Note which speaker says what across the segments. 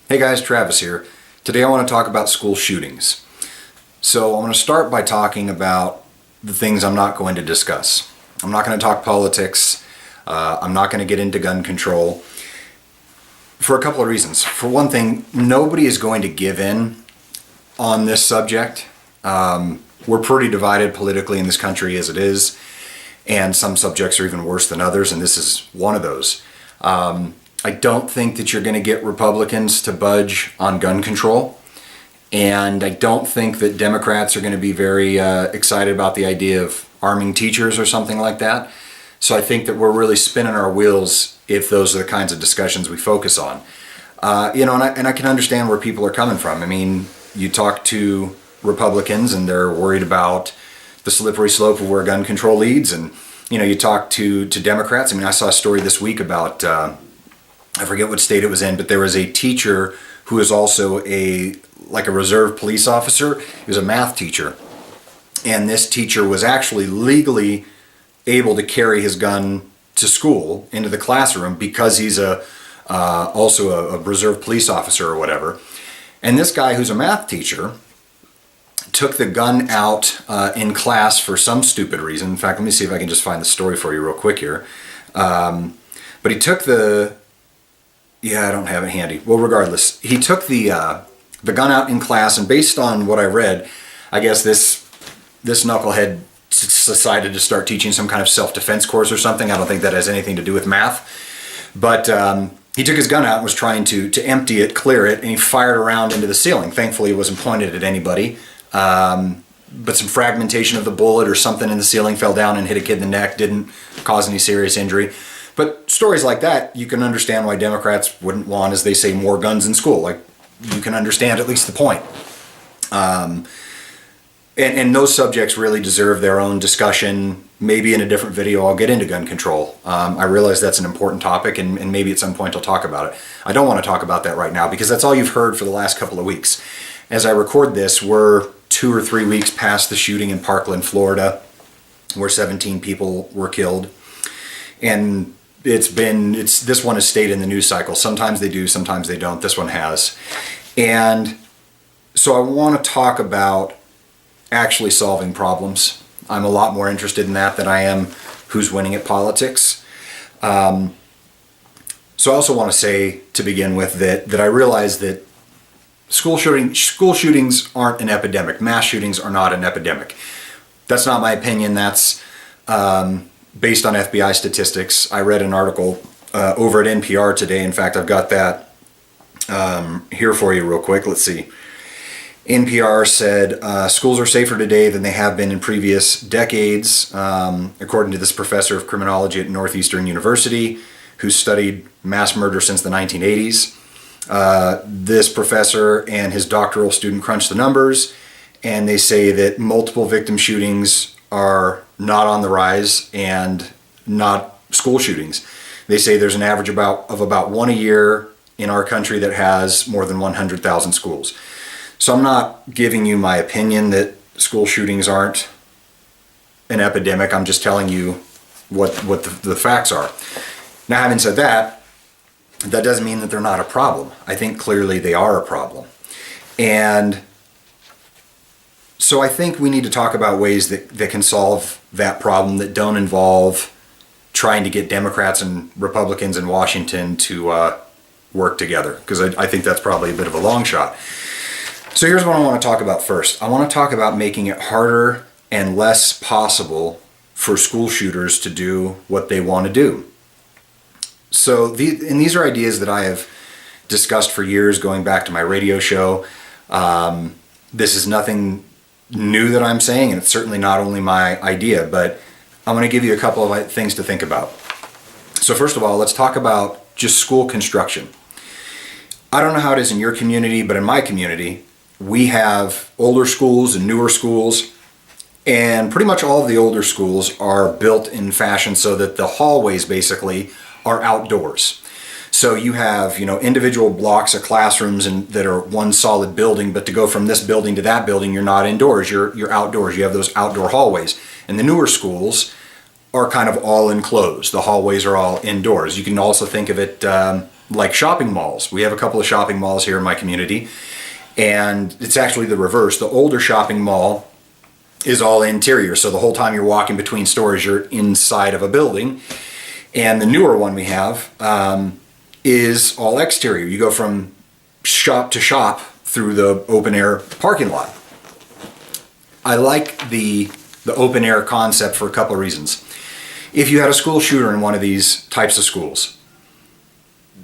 Speaker 1: Hey guys, Travis here. Today I want to talk about school shootings. So I'm going to start by talking about the things I'm not going to discuss. I'm not going to talk politics. I'm not going to get into gun control for a couple of reasons. For one thing, nobody is going to give in on this subject. We're pretty divided politically in this country as it is, and some subjects are even worse than others, and this is one of those. I don't think that you're going to get Republicans to budge on gun control, and I don't think that Democrats are going to be very excited about the idea of arming teachers or something like that. So I think that we're really spinning our wheels if those are the kinds of discussions we focus on. And I can understand where people are coming from. I mean, you talk to Republicans and they're worried about the slippery slope of where gun control leads, and you talk to Democrats. I mean, I saw a story this week about I forget what state it was in, but there was a teacher who was also a reserve police officer. He was a math teacher, and this teacher was actually legally able to carry his gun to school into the classroom because he's also a reserve police officer or whatever. And this guy, who's a math teacher, took the gun out in class for some stupid reason. In fact, let me see if I can just find the story for you real quick here. But he took I don't have it handy. Well, regardless, he took the gun out in class, and based on what I read, I guess this knucklehead decided to start teaching some kind of self-defense course or something. I don't think that has anything to do with math. But he took his gun out and was trying to empty it, clear it, and he fired around into the ceiling. Thankfully, it wasn't pointed at anybody. But some fragmentation of the bullet or something in the ceiling fell down and hit a kid in the neck, didn't cause any serious injury. But stories like that, you can understand why Democrats wouldn't want, as they say, more guns in school. Like, you can understand at least the point. And those subjects really deserve their own discussion. Maybe in a different video I'll get into gun control. I realize that's an important topic, and maybe at some point I'll talk about it. I don't want to talk about that right now because that's all you've heard for the last couple of weeks. As I record this, we're 2 or 3 weeks past the shooting in Parkland, Florida, where 17 people were killed. And this one has stayed in the news cycle. Sometimes they do, sometimes they don't. This one has. And so I want to talk about actually solving problems. I'm a lot more interested in that than I am who's winning at politics. So I also want to say to begin with that I realize that school shootings aren't an epidemic. Mass shootings are not an epidemic. That's not my opinion. That's based on FBI statistics. I read an article over at NPR today. In fact, I've got that here for you real quick. Let's see. NPR said schools are safer today than they have been in previous decades, according to this professor of criminology at Northeastern University who studied mass murder since the 1980s. This professor and his doctoral student crunched the numbers, and they say that multiple victim shootings are not on the rise and not school shootings. They say there's an average of about one a year in our country that has more than 100,000 schools. So I'm not giving you my opinion that school shootings aren't an epidemic. I'm just telling you what the facts are. Now, having said that, that doesn't mean that they're not a problem. I think clearly they are a problem. And so I think we need to talk about ways that can solve that problem that don't involve trying to get Democrats and Republicans in Washington to work together, because I think that's probably a bit of a long shot. So here's what I want to talk about first. I want to talk about making it harder and less possible for school shooters to do what they want to do. So these are ideas that I have discussed for years, going back to my radio show. This is nothing new that I'm saying, and it's certainly not only my idea, but I'm going to give you a couple of things to think about. So first of all, let's talk about just school construction. I don't know how it is in your community, but in my community, we have older schools and newer schools, and pretty much all of the older schools are built in fashion so that the hallways basically are outdoors. So you have, individual blocks of classrooms that are one solid building, but to go from this building to that building, you're not indoors, you're outdoors. You have those outdoor hallways. And the newer schools are kind of all enclosed. The hallways are all indoors. You can also think of it like shopping malls. We have a couple of shopping malls here in my community, and it's actually the reverse. The older shopping mall is all interior, so the whole time you're walking between stores, you're inside of a building. And the newer one we have is all exterior. You go from shop to shop through the open air parking lot. I like the open air concept for a couple of reasons. If you had a school shooter in one of these types of schools,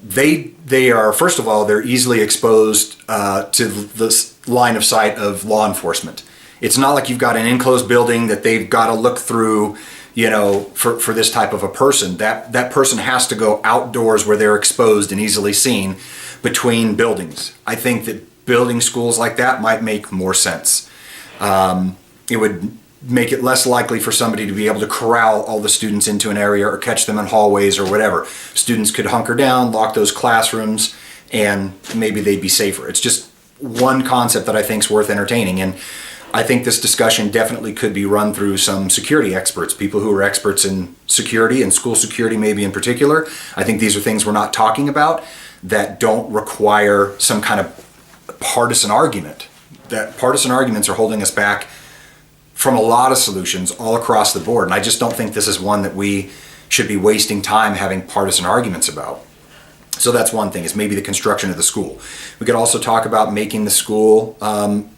Speaker 1: they are, first of all, they're easily exposed to the line of sight of law enforcement. It's not like you've got an enclosed building that they've got to look through, you know, for this type of a person. That person has to go outdoors where they're exposed and easily seen between buildings. I think that building schools like that might make more sense. It would make it less likely for somebody to be able to corral all the students into an area or catch them in hallways or whatever. Students could hunker down, lock those classrooms, and maybe they'd be safer. It's just one concept that I think is worth entertaining. And I think this discussion definitely could be run through some security experts, people who are experts in security and school security maybe in particular. I think these are things we're not talking about that don't require some kind of partisan argument. That partisan arguments are holding us back from a lot of solutions all across the board. And I just don't think this is one that we should be wasting time having partisan arguments about. So that's one thing, is maybe the construction of the school. We could also talk about making the school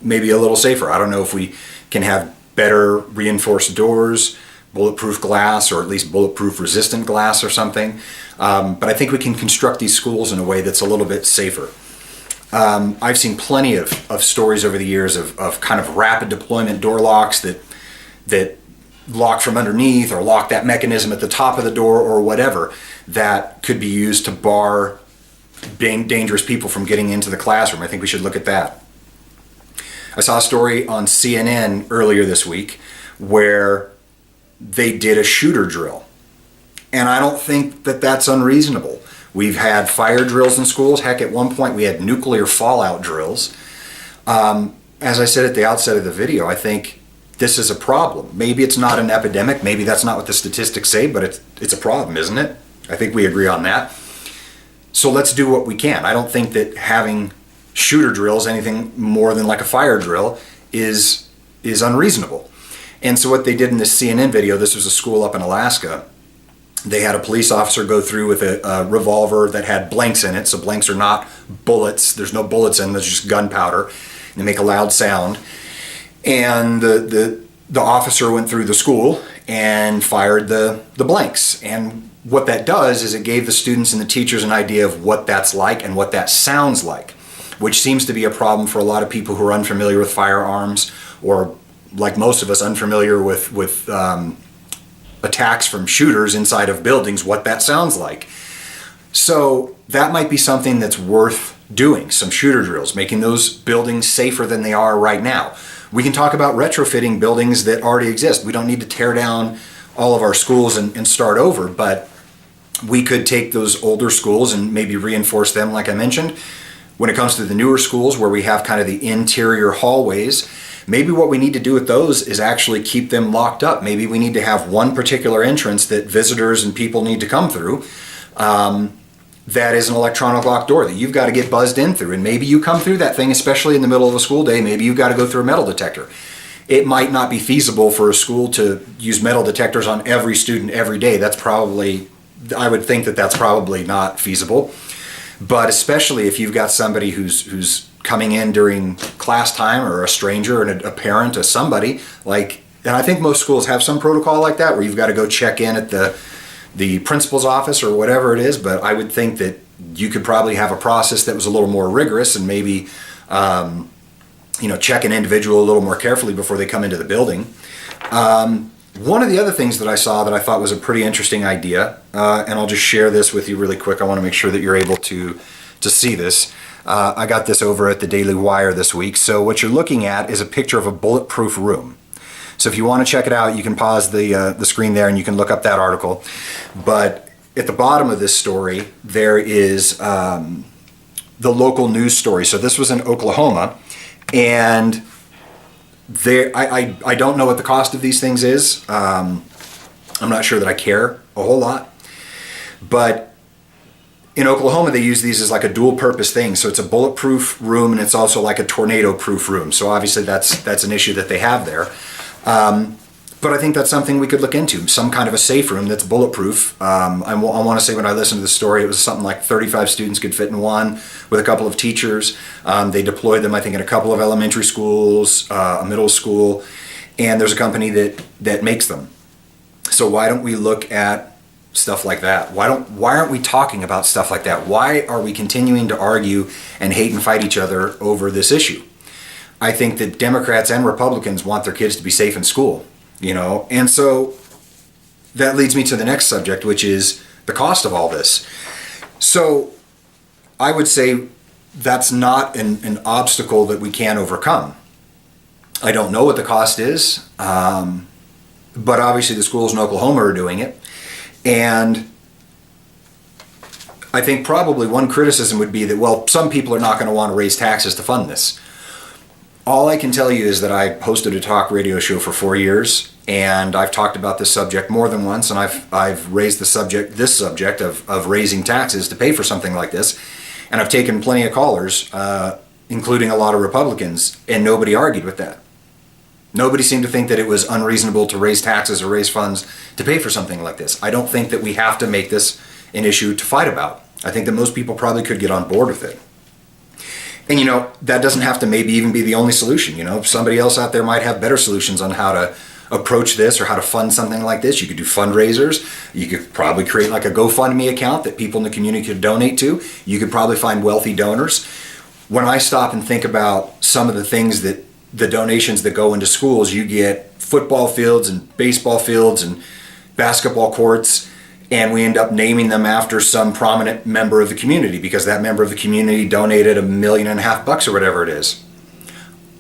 Speaker 1: maybe a little safer. I don't know if we can have better reinforced doors, bulletproof glass, or at least bulletproof resistant glass or something. But I think we can construct these schools in a way that's a little bit safer. I've seen plenty of stories over the years of kind of rapid deployment door locks that lock from underneath, or lock that mechanism at the top of the door or whatever, that could be used to bar dangerous people from getting into the classroom. I think we should look at that. I saw a story on CNN earlier this week where they did a shooter drill. And I don't think that that's unreasonable. We've had fire drills in schools. Heck, at one point we had nuclear fallout drills. As I said at the outset of the video, I think this is a problem. Maybe it's not an epidemic. Maybe that's not what the statistics say, but it's a problem, isn't it? I think we agree on that. So let's do what we can. I don't think that having shooter drills, anything more than like a fire drill, is unreasonable. And so what they did in this CNN video, this was a school up in Alaska, they had a police officer go through with a revolver that had blanks in it. So blanks are not bullets. There's no bullets in them. There's just gunpowder. They make a loud sound. And the officer went through the school and fired the blanks. And what that does is it gave the students and the teachers an idea of what that's like and what that sounds like, which seems to be a problem for a lot of people who are unfamiliar with firearms, or like most of us, unfamiliar with attacks from shooters inside of buildings, what that sounds like. So that might be something that's worth doing, some shooter drills, making those buildings safer than they are right now. We can talk about retrofitting buildings that already exist. We don't need to tear down all of our schools and start over, but we could take those older schools and maybe reinforce them, like I mentioned. When it comes to the newer schools where we have kind of the interior hallways, maybe what we need to do with those is actually keep them locked up. Maybe we need to have one particular entrance that visitors and people need to come through. That is an electronic locked door that you've got to get buzzed in through. And maybe you come through that thing, especially in the middle of a school day, maybe you've got to go through a metal detector. It might not be feasible for a school to use metal detectors on every student every day. That's probably, I would think that that's probably not feasible. But especially if you've got somebody who's coming in during class time, or a stranger and a parent or somebody, like, and I think most schools have some protocol like that where you've got to go check in at the principal's office or whatever it is, but I would think that you could probably have a process that was a little more rigorous and maybe check an individual a little more carefully before they come into the building. One of the other things that I saw that I thought was a pretty interesting idea, and I'll just share this with you really quick. I want to make sure that you're able to see this. I got this over at the Daily Wire this week. So what you're looking at is a picture of a bulletproof room. So if you want to check it out, you can pause the screen there and you can look up that article. But at the bottom of this story, there is the local news story. So this was in Oklahoma, and I don't know what the cost of these things is. I'm not sure that I care a whole lot, but In Oklahoma, they use these as like a dual purpose thing. So it's a bulletproof room and it's also like a tornado proof room. So obviously that's an issue that they have there. But I think that's something we could look into, some kind of a safe room that's bulletproof. I want to say when I listened to the story, it was something like 35 students could fit in one with a couple of teachers. They deployed them, I think, in a couple of elementary schools, a middle school, and there's a company that makes them. So why don't we look at stuff like that? Why aren't we talking about stuff like that? Why are we continuing to argue and hate and fight each other over this issue? I think that Democrats and Republicans want their kids to be safe in school, and so that leads me to the next subject, which is the cost of all this. So I would say that's not an obstacle that we can't overcome. I don't know what the cost is, but obviously the schools in Oklahoma are doing it. And I think probably one criticism would be that, well, some people are not going to want to raise taxes to fund this. All I can tell you is that I hosted a talk radio show for 4 years, and I've talked about this subject more than once, and I've raised this subject of raising taxes to pay for something like this, and I've taken plenty of callers, including a lot of Republicans, and nobody argued with that. Nobody seemed to think that it was unreasonable to raise taxes or raise funds to pay for something like this. I don't think that we have to make this an issue to fight about. I think that most people probably could get on board with it. And that doesn't have to maybe even be the only solution. Somebody else out there might have better solutions on how to approach this or how to fund something like this. You could do fundraisers. You could probably create like a GoFundMe account that people in the community could donate to. You could probably find wealthy donors. When I stop and think about some of the things that the donations that go into schools, you get football fields and baseball fields and basketball courts, and we end up naming them after some prominent member of the community because that member of the community donated $1.5 million or whatever it is.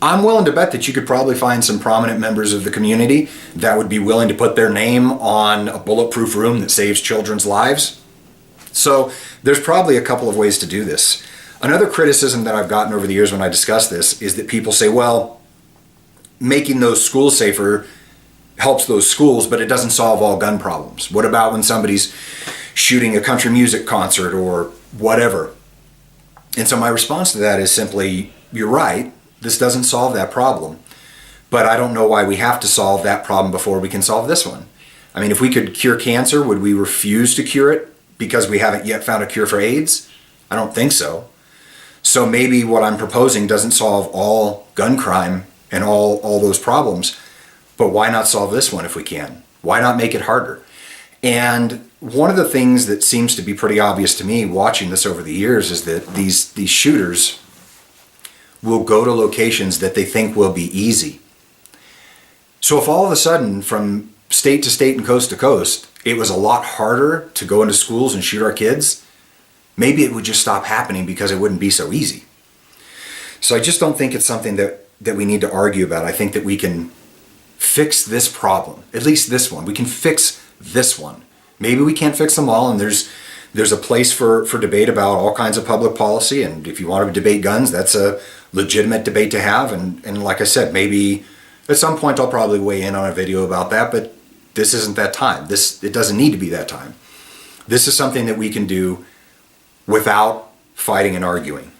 Speaker 1: I'm willing to bet that you could probably find some prominent members of the community that would be willing to put their name on a bulletproof room that saves children's lives. So there's probably a couple of ways to do this. Another criticism that I've gotten over the years when I discuss this is that people say, well, making those schools safer helps those schools, but it doesn't solve all gun problems. What about when somebody's shooting a country music concert or whatever? And so my response to that is simply, you're right, this doesn't solve that problem, but I don't know why we have to solve that problem before we can solve this one. I mean, if we could cure cancer, would we refuse to cure it because we haven't yet found a cure for AIDS? I don't think so. So maybe what I'm proposing doesn't solve all gun crime and all those problems, but why not solve this one if we can? Why not make it harder? And one of the things that seems to be pretty obvious to me watching this over the years is that these shooters will go to locations that they think will be easy. So if all of a sudden from state to state and coast to coast, it was a lot harder to go into schools and shoot our kids, maybe it would just stop happening because it wouldn't be so easy. So I just don't think it's something that we need to argue about. I think that we can fix this problem, at least this one. We can fix this one. Maybe we can't fix them all, and there's a place for debate about all kinds of public policy, and if you want to debate guns, that's a legitimate debate to have, and like I said, maybe at some point I'll probably weigh in on a video about that, but this isn't that time. It doesn't need to be that time. This is something that we can do without fighting and arguing.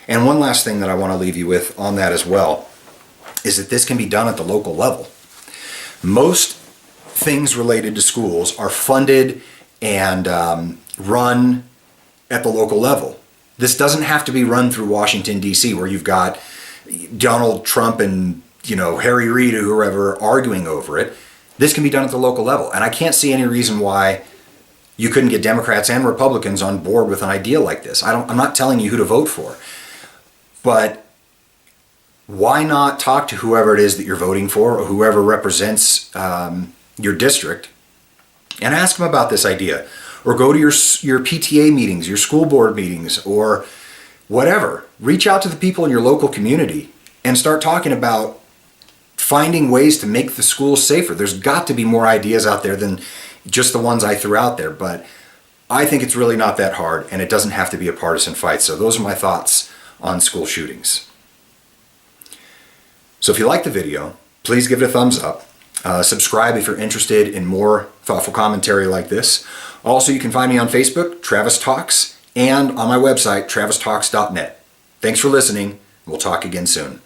Speaker 1: And one last thing that I want to leave you with on that as well is that this can be done at the local level. Most things related to schools are funded and run at the local level. This doesn't have to be run through Washington, D.C., where you've got Donald Trump and Harry Reid or whoever arguing over it. This can be done at the local level. And I can't see any reason why you couldn't get Democrats and Republicans on board with an idea like this. I'm not telling you who to vote for, but why not talk to whoever it is that you're voting for or whoever represents your district and ask them about this idea, or go to your PTA meetings, your school board meetings, or whatever. Reach out to the people in your local community and start talking about finding ways to make the schools safer. There's got to be more ideas out there than just the ones I threw out there, but I think it's really not that hard, and it doesn't have to be a partisan fight. So those are my thoughts on school shootings. So if you like the video, please give it a thumbs up. Subscribe if you're interested in more thoughtful commentary like this. Also, you can find me on Facebook, Travis Talks, and on my website, travistalks.net. Thanks for listening. We'll talk again soon.